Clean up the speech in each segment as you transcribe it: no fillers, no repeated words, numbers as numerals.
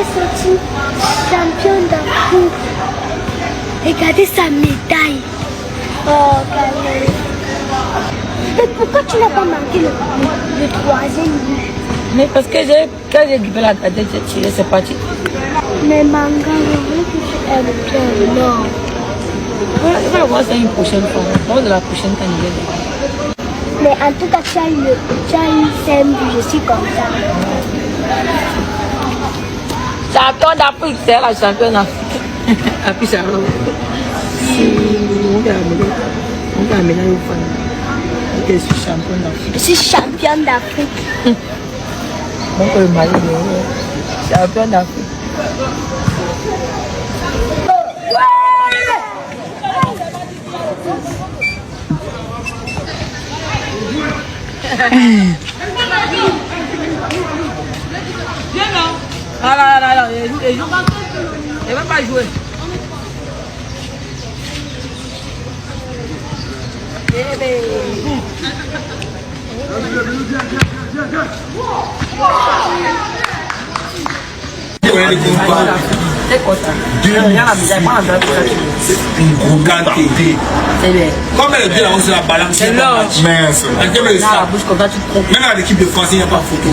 est sorti champion d'Afrique. Regardez sa médaille. Oh, regardez. Mais pourquoi tu n'as pas marqué le troisième but? Mais parce que quand j'ai récupéré la cadette, j'ai tiré, c'est parti. Mais Manga, je veux que tu aimes bien. Non. On va voir ça une prochaine fois. On va de la prochaine candidature. Mais en tout cas, tu as eu 5 buts, je suis comme ça. Champion d'Afrique, c'est la championne d'Afrique. Et puis ça va. On va amener au fan. Je suis champion d'Afrique. Je suis championne d'Afrique. On peut le marier, champion d'Afrique. Viens là. Ah là, il ne va pas jouer. Bébé. Comme elle dit là, on se la balance. C'est l'orge. Même à l'équipe de France, il n'y a pas de photo.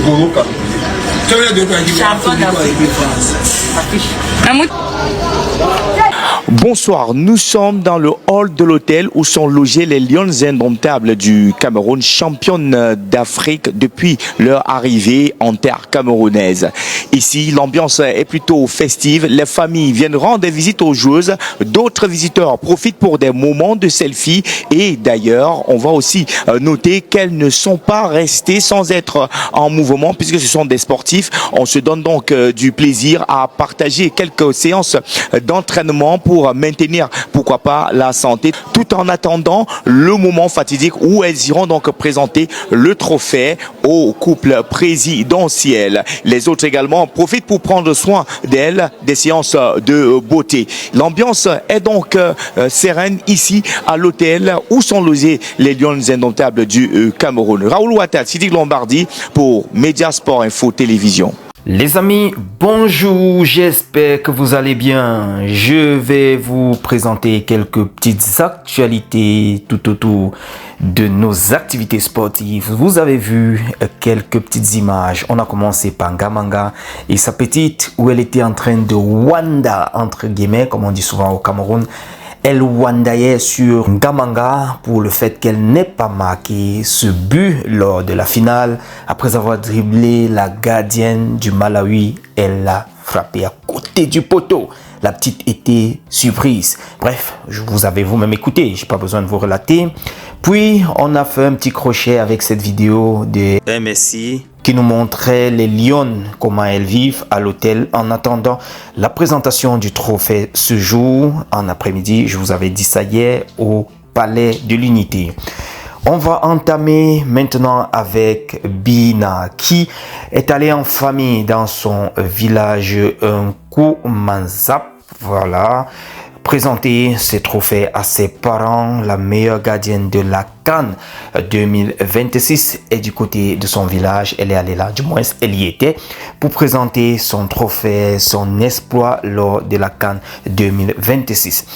Bonsoir, nous sommes dans le hall de l'hôtel où sont logés les Lions indomptables du Cameroun, championnes d'Afrique depuis leur arrivée en terre camerounaise. Ici, l'ambiance est plutôt festive, les familles viennent rendre visite aux joueuses, d'autres visiteurs profitent pour des moments de selfie et d'ailleurs, on va aussi noter qu'elles ne sont pas restées sans être en mouvement puisque ce sont des sportifs. On se donne donc du plaisir à partager quelques séances d'entraînement pour maintenir, pourquoi pas, la santé, tout en attendant le moment fatidique où elles iront donc présenter le trophée au couple présidentiel. Les autres également profitent pour prendre soin d'elles, des séances de beauté. L'ambiance est donc sereine ici à l'hôtel où sont logés les Lions indomptables du Cameroun. Raoul Ouattara, Sidi Lombardi pour Mediasport Info Télévision. Les amis, bonjour, j'espère que vous allez bien. Je vais vous présenter quelques petites actualités tout autour de nos activités sportives. Vous avez vu quelques petites images. On a commencé par Ngamanga et sa petite où elle était en train de wanda, entre guillemets, comme on dit souvent au Cameroun. Elle wandaillait sur Ngamanga pour le fait qu'elle n'ait pas marqué ce but lors de la finale. Après avoir dribblé la gardienne du Malawi, elle l'a frappé à côté du poteau. La petite était surprise. Bref, vous avez vous-même écouté, je n'ai pas besoin de vous relater. Puis, on a fait un petit crochet avec cette vidéo de MSI qui nous montrait les Lions, comment elles vivent à l'hôtel en attendant la présentation du trophée ce jour, en après-midi. Je vous avais dit ça hier au Palais de l'Unité. On va entamer maintenant avec Bina qui est allée en famille dans son village Koumanzap. Voilà. Présenter ses trophées à ses parents. La meilleure gardienne de la CAN 2026 est du côté de son village. Elle est allée là, du moins elle y était, pour présenter son trophée, son exploit lors de la CAN 2026.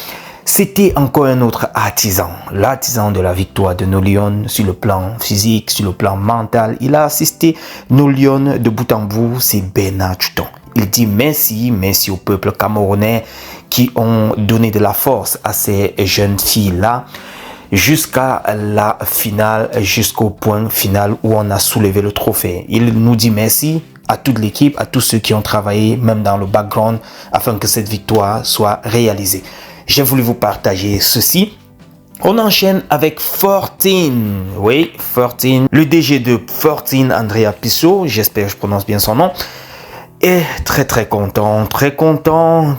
C'était encore un autre artisan, l'artisan de la victoire de nos Lions sur le plan physique, sur le plan mental. Il a assisté nos Lions de bout en bout, c'est Bernard Chuton. Il dit merci au peuple camerounais qui ont donné de la force à ces jeunes filles-là jusqu'à la finale, jusqu'au point final où on a soulevé le trophée. Il nous dit merci à toute l'équipe, à tous ceux qui ont travaillé, même dans le background, afin que cette victoire soit réalisée. J'ai voulu vous partager ceci. On enchaîne avec 14. Oui, 14. Le DG de 14, Andrea Pissot, j'espère que je prononce bien son nom, est très content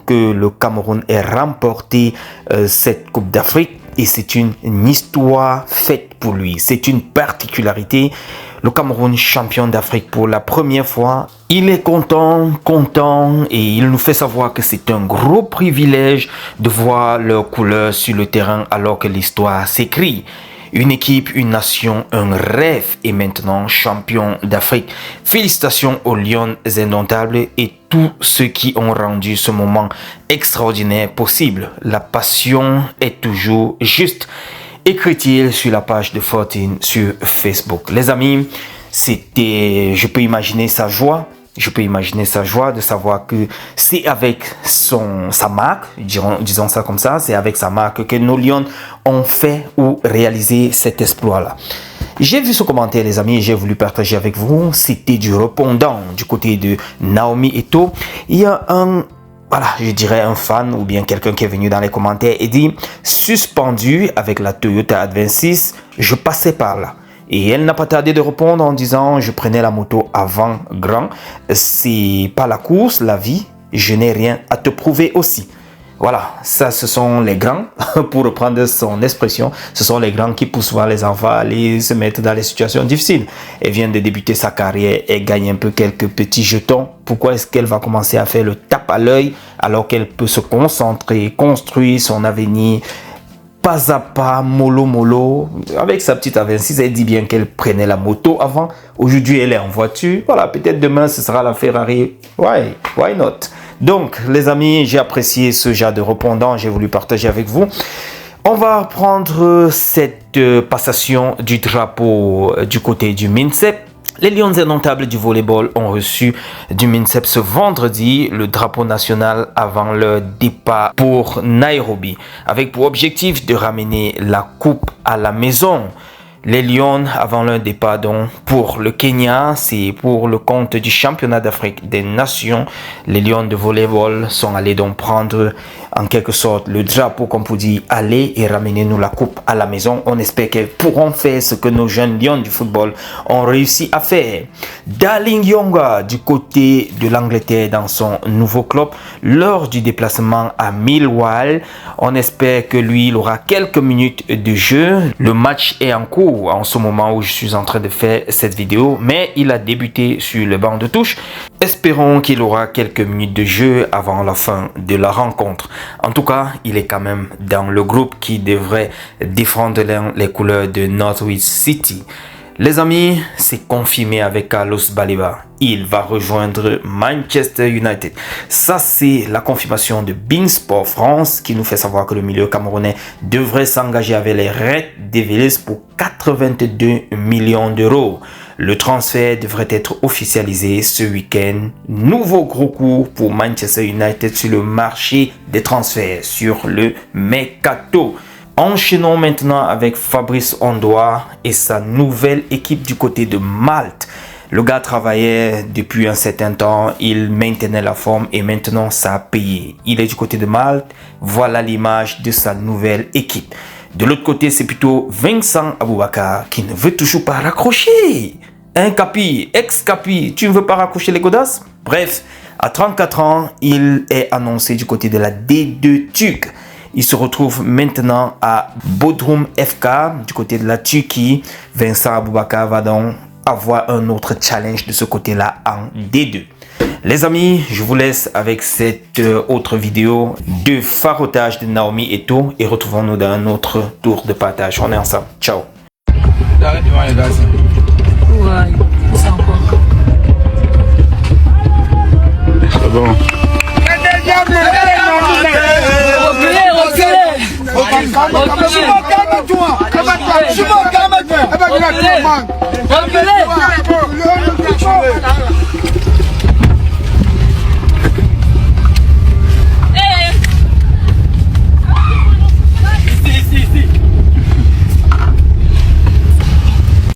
que le Cameroun ait remporté cette Coupe d'Afrique. Et c'est une histoire faite pour lui. C'est une particularité. Le Cameroun champion d'Afrique pour la première fois. Il est content et il nous fait savoir que c'est un gros privilège de voir leurs couleurs sur le terrain alors que l'histoire s'écrit. Une équipe, une nation, un rêve et maintenant champion d'Afrique. Félicitations aux Lions indomptables et tous ceux qui ont rendu ce moment extraordinaire possible. La passion est toujours juste. Écrit-il sur la page de 14 sur Facebook. Les amis, je peux imaginer sa joie. Je peux imaginer sa joie de savoir que c'est avec sa marque, disons ça comme ça, c'est avec sa marque que nos Lions ont fait ou réalisé cet exploit-là. J'ai vu ce commentaire, les amis, et j'ai voulu partager avec vous. C'était du répondant du côté de Naomi Eto'o. Il y a je dirais un fan ou bien quelqu'un qui est venu dans les commentaires et dit « Suspendu avec la Toyota Advance, je passais par là. » Et elle n'a pas tardé de répondre en disant « Je prenais la moto avant grand. C'est pas la course, la vie. Je n'ai rien à te prouver aussi. » Voilà, ça ce sont les grands, pour reprendre son expression, ce sont les grands qui poussent souvent les enfants à aller se mettre dans les situations difficiles. Elle vient de débuter sa carrière et gagne un peu quelques petits jetons. Pourquoi est-ce qu'elle va commencer à faire le tape à l'œil alors qu'elle peut se concentrer, construire son avenir pas à pas, mollo. Avec sa petite Avensis, elle dit bien qu'elle prenait la moto avant. Aujourd'hui, elle est en voiture. Voilà, peut-être demain, ce sera la Ferrari. Why not? Donc, les amis, j'ai apprécié ce genre de répondant. J'ai voulu partager avec vous. On va reprendre cette passation du drapeau du côté du MINSEP. Les Lions indomptables du volleyball ont reçu du MINSEP ce vendredi le drapeau national avant leur départ pour Nairobi, avec pour objectif de ramener la coupe à la maison. Les Lions, avant leur départ donc, pour le Kenya, c'est pour le compte du championnat d'Afrique des Nations. Les Lions de volleyball sont allés donc prendre en quelque sorte le drapeau, comme pour dire, aller et ramener nous la coupe à la maison. On espère qu'elles pourront faire ce que nos jeunes Lions du football ont réussi à faire. Darling Yonga, du côté de l'Angleterre dans son nouveau club, lors du déplacement à Millwall, on espère que lui, il aura quelques minutes de jeu. Le match est en cours en ce moment où je suis en train de faire cette vidéo, mais il a débuté sur le banc de touche. Espérons qu'il aura quelques minutes de jeu avant la fin de la rencontre. En tout cas, il est quand même dans le groupe qui devrait défendre les couleurs de Norwich City. Les amis, c'est confirmé avec Carlos Baleba. Il va rejoindre Manchester United. Ça, c'est la confirmation de Beansport France qui nous fait savoir que le milieu camerounais devrait s'engager avec les Red Devils pour 82 millions d'euros. Le transfert devrait être officialisé ce week-end. Nouveau gros coup pour Manchester United sur le marché des transferts, sur le Mercato. Enchaînons maintenant avec Fabrice Ondoa et sa nouvelle équipe du côté de Malte. Le gars travaillait depuis un certain temps, il maintenait la forme et maintenant ça a payé. Il est du côté de Malte, voilà l'image de sa nouvelle équipe. De l'autre côté, c'est plutôt Vincent Aboubakar qui ne veut toujours pas raccrocher. Un Capi, ex-Capi, tu ne veux pas raccrocher les godasses? Bref, à 34 ans, il est annoncé du côté de la D2 turque. Il se retrouve maintenant à Bodrum FK, du côté de la Turquie. Vincent Aboubakar va donc avoir un autre challenge de ce côté-là en D2. Les amis, je vous laisse avec cette autre vidéo de farotage de Naomi Eto'o et retrouvons-nous dans un autre tour de partage. On est ensemble. Ciao. C'est bon. Reculez.